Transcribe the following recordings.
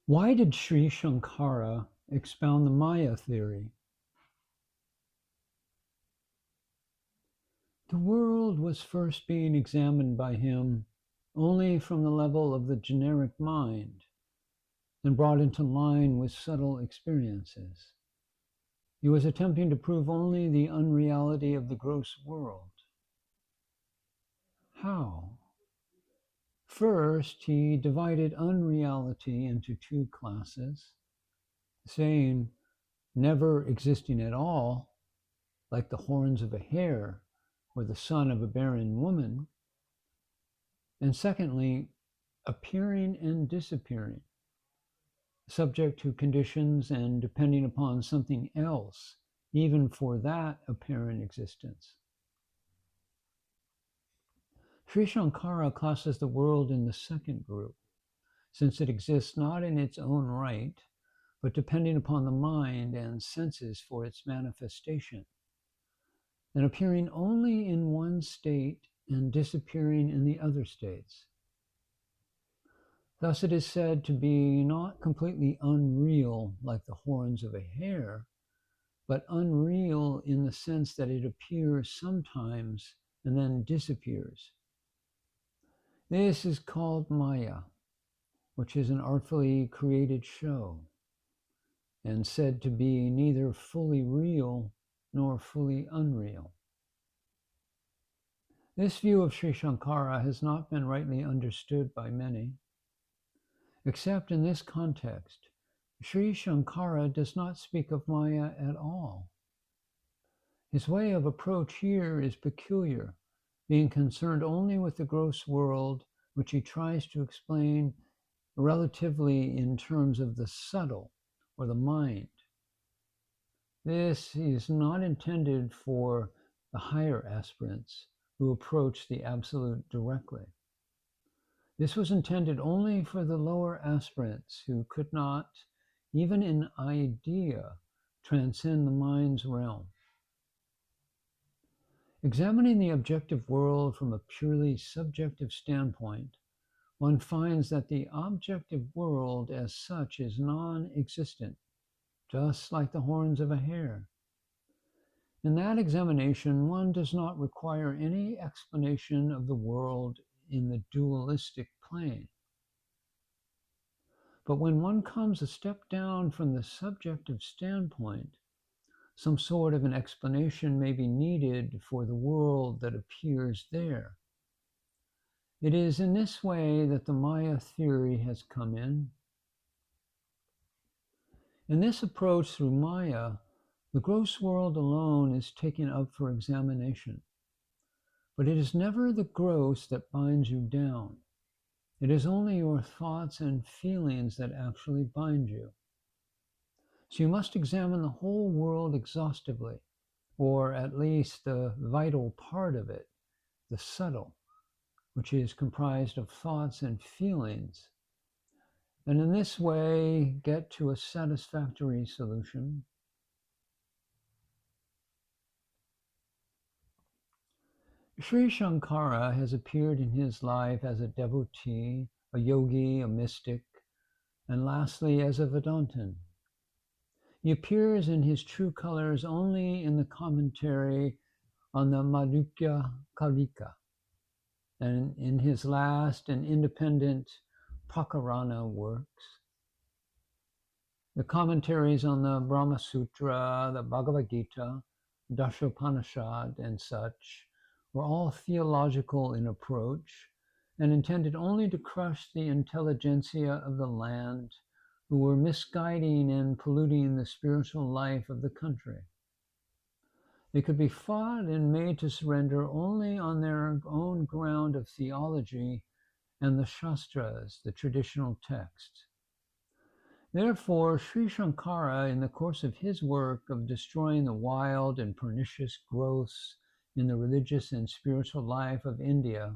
Why did Sri Shankara expound the Maya theory? The world was first being examined by him only from the level of the generic mind and brought into line with subtle experiences. He was attempting to prove only the unreality of the gross world. How? First, he divided unreality into two classes, saying never existing at all, like the horns of a hare or the son of a barren woman, and secondly, appearing and disappearing, subject to conditions and depending upon something else, even for that apparent existence. Sri Shankara classes the world in the second group, since it exists not in its own right, but depending upon the mind and senses for its manifestation, and appearing only in one state and disappearing in the other states. Thus it is said to be not completely unreal like the horns of a hare, but unreal in the sense that it appears sometimes and then disappears. This is called Maya, which is an artfully created show, and said to be neither fully real nor fully unreal. This view of Sri Shankara has not been rightly understood by many. Except in this context, Sri Shankara does not speak of Maya at all. His way of approach here is peculiar, being concerned only with the gross world, which he tries to explain relatively in terms of the subtle or the mind. This is not intended for the higher aspirants who approach the Absolute directly. This was intended only for the lower aspirants who could not, even in idea, transcend the mind's realm. Examining the objective world from a purely subjective standpoint, one finds that the objective world as such is non-existent, just like the horns of a hare. In that examination, one does not require any explanation of the world in the dualistic plane. But when one comes a step down from the subjective standpoint, some sort of an explanation may be needed for the world that appears there. It is in this way that the Maya theory has come in. In this approach through Maya, the gross world alone is taken up for examination. But it is never the gross that binds you down. It is only your thoughts and feelings that actually bind you. So you must examine the whole world exhaustively, or at least the vital part of it, the subtle, which is comprised of thoughts and feelings, and in this way get to a satisfactory solution. Sri Shankara has appeared in his life as a devotee, a yogi, a mystic, and lastly as a Vedantin. He appears in his true colors only in the commentary on the Madhukya Karika, and in his last and independent Prakarana works. The commentaries on the Brahma Sutra, the Bhagavad Gita, Dashopanishad, and such were all theological in approach and intended only to crush the intelligentsia of the land who were misguiding and polluting the spiritual life of the country. They could be fought and made to surrender only on their own ground of theology and the Shastras, the traditional texts. Therefore, Sri Shankara, in the course of his work of destroying the wild and pernicious growths in the religious and spiritual life of India,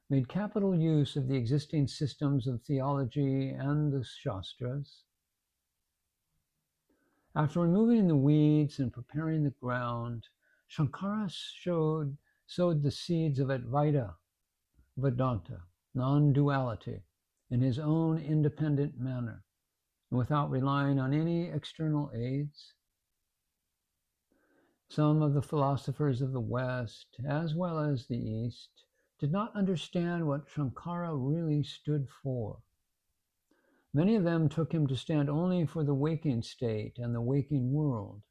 made capital use of the existing systems of theology and the Shastras. After removing the weeds and preparing the ground, Shankara sowed the seeds of Advaita, Vedanta, non-duality, in his own independent manner, and without relying on any external aids. Some of the philosophers of the West, as well as the East, did not understand what Shankara really stood for. Many of them took him to stand only for the waking state and the waking world.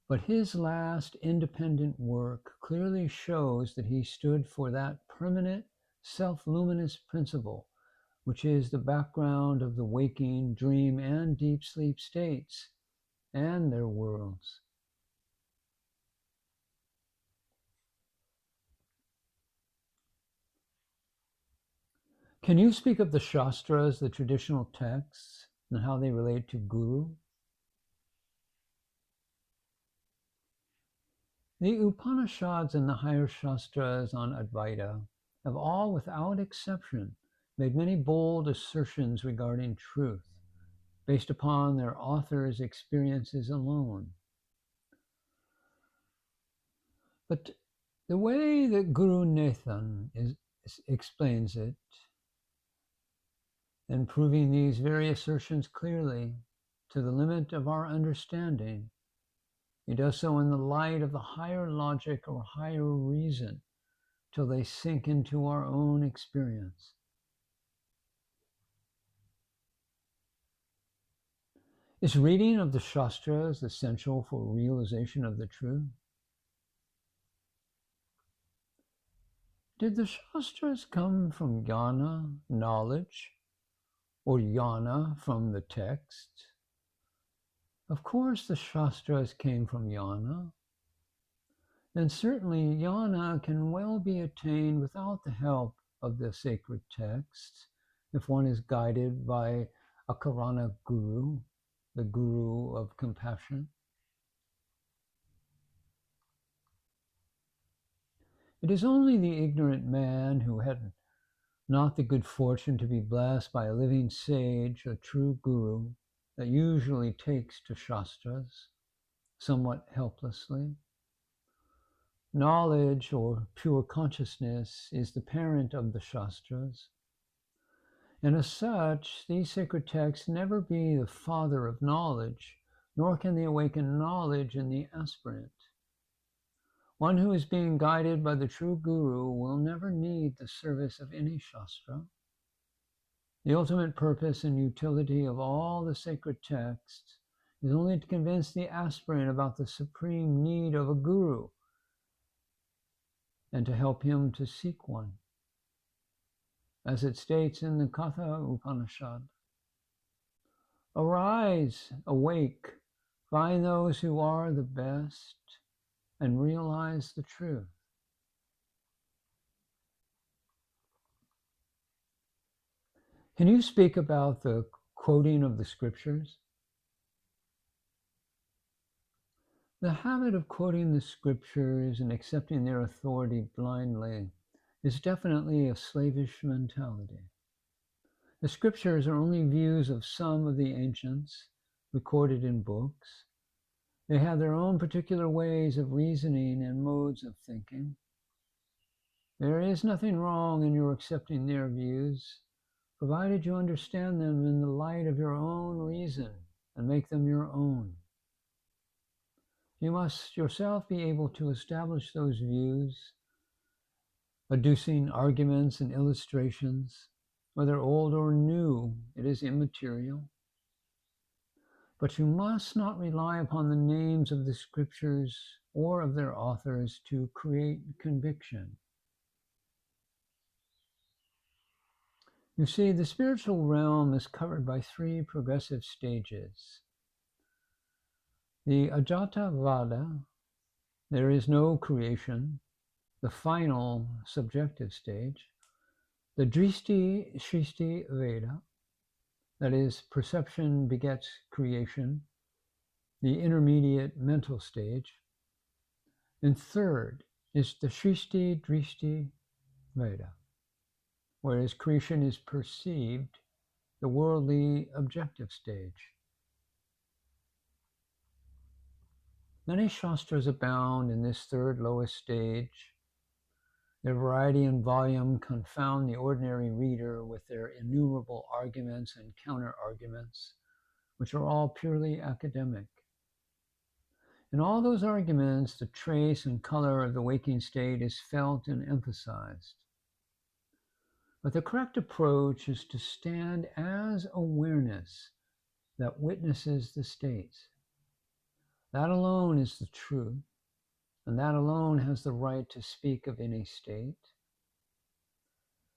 But his last independent work clearly shows that he stood for that permanent, self-luminous principle, which is the background of the waking, dream, and deep sleep states and their worlds. Can you speak of the Shastras, the traditional texts, and how they relate to Guru? The Upanishads and the higher Shastras on Advaita have all, without exception, made many bold assertions regarding truth, based upon their authors' experiences alone. But the way that Guru Nathan explains it, and proving these very assertions clearly to the limit of our understanding, he does so in the light of the higher logic or higher reason till they sink into our own experience. Is reading of the Shastras essential for realization of the truth? Did the Shastras come from jnana, knowledge, or jnana from the text? Of course the Shastras came from jnana. Then certainly jnana can well be attained without the help of the sacred texts, if one is guided by a Karana Guru, the Guru of compassion. It is only the ignorant man who had not the good fortune to be blessed by a living sage, a true Guru, that usually takes to Shastras, somewhat helplessly. Knowledge, or pure consciousness, is the parent of the Shastras. And as such, these sacred texts never be the father of knowledge, nor can they awaken knowledge in the aspirant. One who is being guided by the true Guru will never need the service of any Shastra. The ultimate purpose and utility of all the sacred texts is only to convince the aspirant about the supreme need of a Guru and to help him to seek one. As it states in the Katha Upanishad, arise, awake, find those who are the best, and realize the truth. Can you speak about the quoting of the scriptures? The habit of quoting the scriptures and accepting their authority blindly is definitely a slavish mentality. The scriptures are only views of some of the ancients, recorded in books. They have their own particular ways of reasoning and modes of thinking. There is nothing wrong in your accepting their views, provided you understand them in the light of your own reason and make them your own. You must yourself be able to establish those views, adducing arguments and illustrations. Whether old or new, it is immaterial. But you must not rely upon the names of the scriptures or of their authors to create conviction. You see, the spiritual realm is covered by three progressive stages. The Ajata Vada, there is no creation, the final subjective stage. The Dristi Shristi Veda, that is, perception begets creation, the intermediate mental stage. And third is the Shristi Dristi Veda, whereas creation is perceived, the worldly objective stage. Many Shastras abound in this third lowest stage. Their variety and volume confound the ordinary reader with their innumerable arguments and counter-arguments, which are all purely academic. In all those arguments, the trace and color of the waking state is felt and emphasized. But the correct approach is to stand as awareness that witnesses the state. That alone is the truth, and that alone has the right to speak of any state.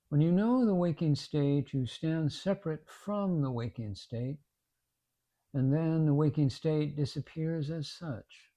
When you know the waking state, you stand separate from the waking state, and then the waking state disappears as such.